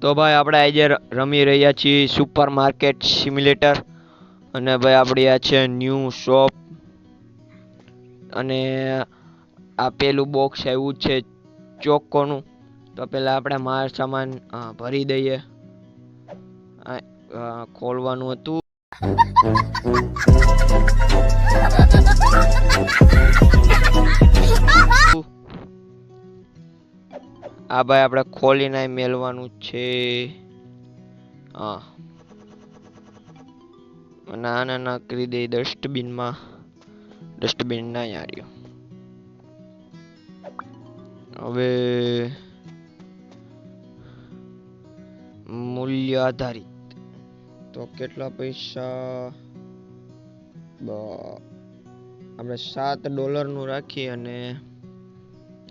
તો ભાઈ આપણે આજે રમી રહ્યા છીએ સુપર માર્કેટ સિમ્યુલેટર અને ભાઈ આપણી આ છે ન્યૂ શોપ અને આ પેલું બોક્સ આવ્યું છે ચોકોનું. તો પહેલા આપણે માલ સામાન ભરી દઈએ. ખોલવાનું હતું. આ ભાઈ આપણે ખોલીને મેલવાનું છે. હા અને આને નાખી દઈએ ડસ્ટબિનમાં. ડસ્ટબિન ના આવ્યું. હવે મૂલ્ય આધારિત તો કેટલા પૈસા આપણે $7 નું રાખીએ અને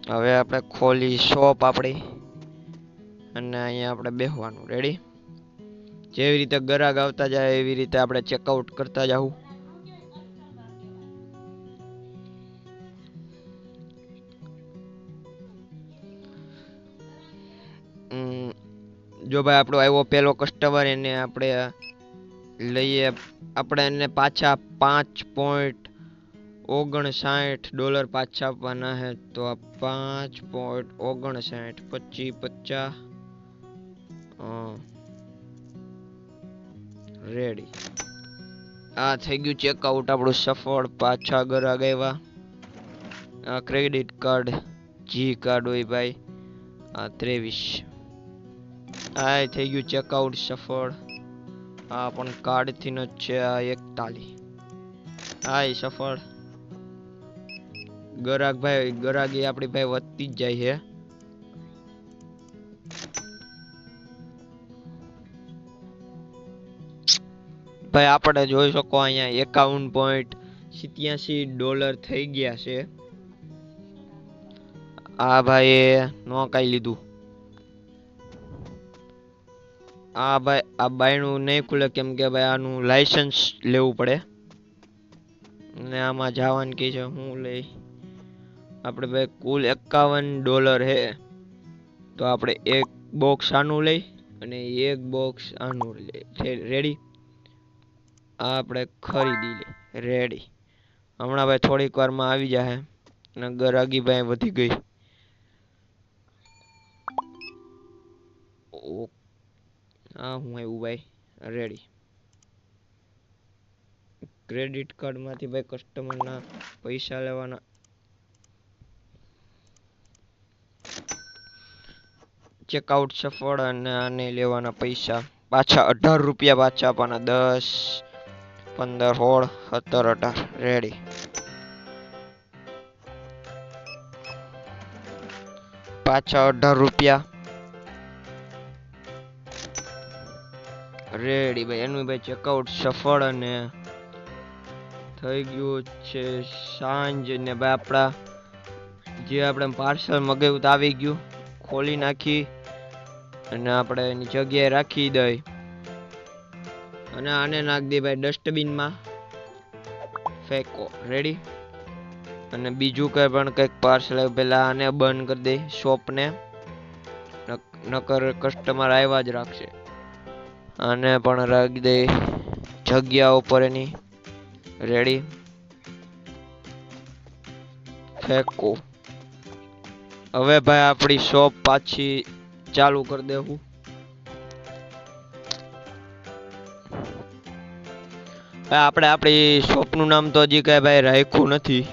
હવે આપણે ખોલી શોપ આપણી અને અહીંયા આપણે બેસવાનું. રેડી? જેવી રીતે ગ્રાહક આવતા જાય એવી રીતે આપણે ચેકઆઉટ કરતા જાવું. જો ભાઈ આપણો આવ્યો પેલો કસ્ટમર એને આપણે લઈએ. આપણે એને પાછા $5.59 પાછા આપવાના હે. તો આ 5.59 25 રેડી. આ થઈ ગયું ચેકઆઉટ આપણું સફળ. પાછા ગ્રાહક આવ્યા. આ ક્રેડિટ કાર્ડ જી કાર્ડ હોય ભાઈ. આ 23. આ થઈ ગયું ચેકઆઉટ સફળ. આ પણ કાર્ડ થી જ છે. આ 41. આ સફળ. ગ્રાહકી આપણી ભાઈ વધતી જ જાય છે. ભાઈ આપણે જોઈ શકો અહીંયા $51.87 થઈ ગયા છે. આ ભાઈ નો કાઈ લીધું. આ ભાઈ આ બાયણું નહીં ખુલે કેમ કે ભાઈ આનું લાયસન્સ લેવું પડે ને આમાં જવાનું કે છે. હું લઈ આપણે ભાઈ કુલ $51 હે. તો આપણે એક બોક્સ આનું લઈ અને એક બોક્સ આનું લઈ. રેડી? આ આપણે ખરીદી લઈ. રેડી. હમણાં ભાઈ થોડીક વારમાં આવી જાય અને ગ્રાહકી ભાઈ વધી ગઈ. હા હું આવ્યું ભાઈ. રેડી. ક્રેડિટ કાર્ડ માંથી ભાઈ કસ્ટમર ના પૈસા લેવાના. ચેકઆઉટ સફળ અને આને લેવાના પૈસા પાછા $18 પાછા આપવાના. 10 15 16 17 18. રેડી. પાછા $18. રેડી ભાઈ. એનું ભાઈ ચેકઆઉટ સફળ અને થઈ ગયું છે સાંજ. ને ભાઈ આપણા જે આપણે પાર્સલ મગાવ્યું તો આવી ગયું. ખોલી નાખી અને આપણે એની જગ્યાએ રાખી દઈ અને આને નાખી દઈ ભાઈ ડસ્ટબિનમાં. ફેંકો. રેડી? અને બીજું કઈ પણ કંઈક પાર્સલ આવ્યું પેલા આને બંધ કરી દઈ શોપને. નકર કસ્ટમર આવ્યા જ રાખશે. આને પણ રાખી દઈ જગ્યા ઉપર એની. રેડી? ફેંકો. હવે ભાઈ આપણી શોપ પાછી ચાલુ કરી દેવું. આપણે આપણી શોપનું નામ તો હજી કઈ ભાઈ રાખ્યું નથી.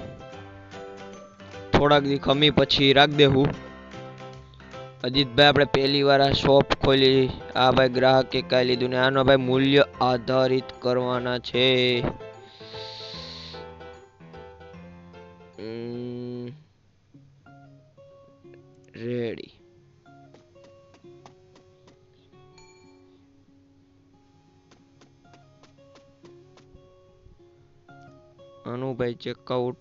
થોડાક દી ખમી પછી રાખી દેવું. અજીતભાઈ આપણે પહેલી વાર આ શોપ ખોલી. આ ભાઈ ગ્રાહકે કાંઈ લીધું ને આનો ભાઈ મૂલ્ય આધારિત કરવાના છે. રેડી. આનું ભાઈ ચેકઆઉટ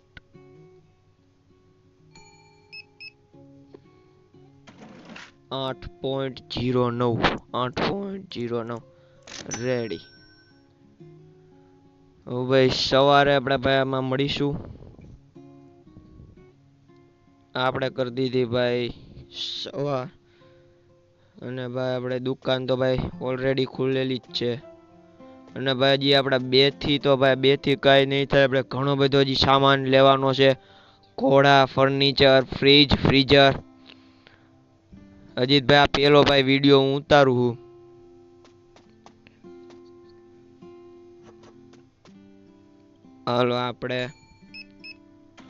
$8.09. રેડી. હવે ભાઈ સવારે આપણે ભાઈ આમાં મળીશું. આપણે કરી દીધી ભાઈ સવાર અને ભાઈ આપણે દુકાન તો ભાઈ ઓલરેડી ખુલેલી જ છે. અને ભાઈ હજી આપણા 2 થી તો ભાઈ 2 થી કાંઈ નહીં થાય. આપણે ઘણો બધો હજી સામાન લેવાનો છે. ઘોડા, ફર્નિચર, ફ્રીજ, ફ્રીઝર. અજીતભાઈ આ પેલો ભાઈ વિડીયો હું ઉતારું છું. હાલો આપણે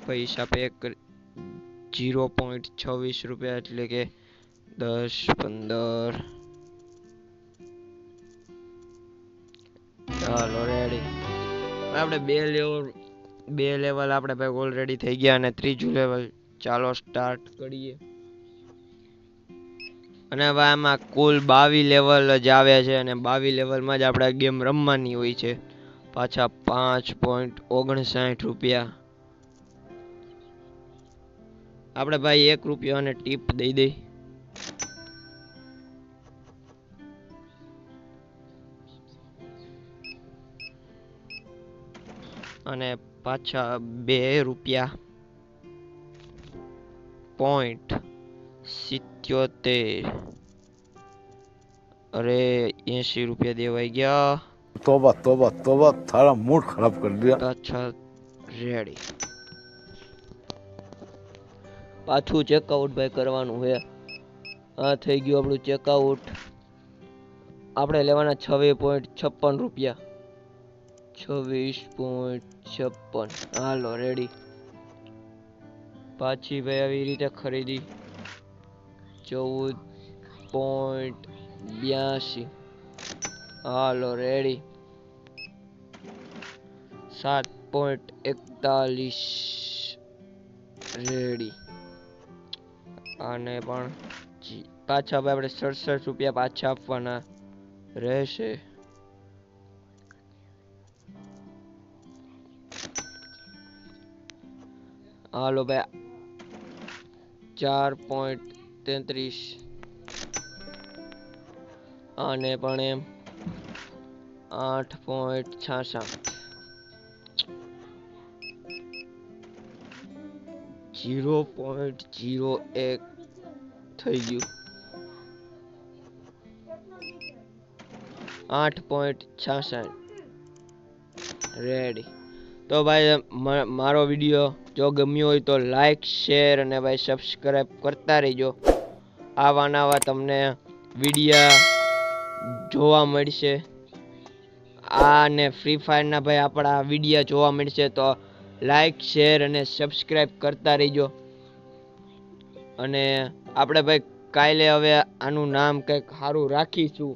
પૈસા પે કરી 0.26 રૂપિયા એટલે કે 10 15. ચાલો રેડી. આપણે બે લેવલ આપણે ભાઈ ઓલરેડી થઈ ગયા અને ત્રીજું લેવલ ચાલો સ્ટાર્ટ કરીએ. અને હવે આમાં કુલ 22 લેવલ જ આવે છે અને 22 લેવલમાં જ આપણે ગેમ રમવાની હોય છે. પાછા 5.59 રૂપિયા. આપણે ભાઈ 1 રૂપિયો અને ટીપ દઈ દઈ. અને પાછા 2 રૂપિયા .77. अरे 80 रुपया देवाई गया. तौबा तौबा तौबा, थारा मूड खराब कर दिया. अच्छा રેડી. પાછું ચેકઆઉટ ભાઈ કરવાનું છે. આ થઈ ગયું આપણું ચેકઆઉટ. આપણે લેવાના 26.56 રૂપિયા. 26.56. હાલો રેડી. પાછી ભાઈ આવી રીતે ખરીદી 14.82. હાલો રેડી. 7.41 રેડી. આને પણ પાછા આપણે 67 રૂપિયા પાછા આપવાના રહેશે. હાલો ભાઈ 4.33. આને પણ એમ 8.66. 0.01 થઈ ગયું. 8.66 રેડી. તો ભાઈ મારો વિડીયો જો ગમ્યો હોય તો લાઈક શેર અને ભાઈ સબસ્ક્રાઈબ કરતા રહેજો. આવા નવા તમને વિડીયા જોવા મળશે. અને ફ્રી ફાયરના ભાઈ આપણા વિડીયા જોવા મળશે તો લાઈક શેર અને સબસ્ક્રાઈબ કરતા રહેજો. અને આપણે ભાઈ કાલે હવે આનું નામ કંઈક સારું રાખીશું.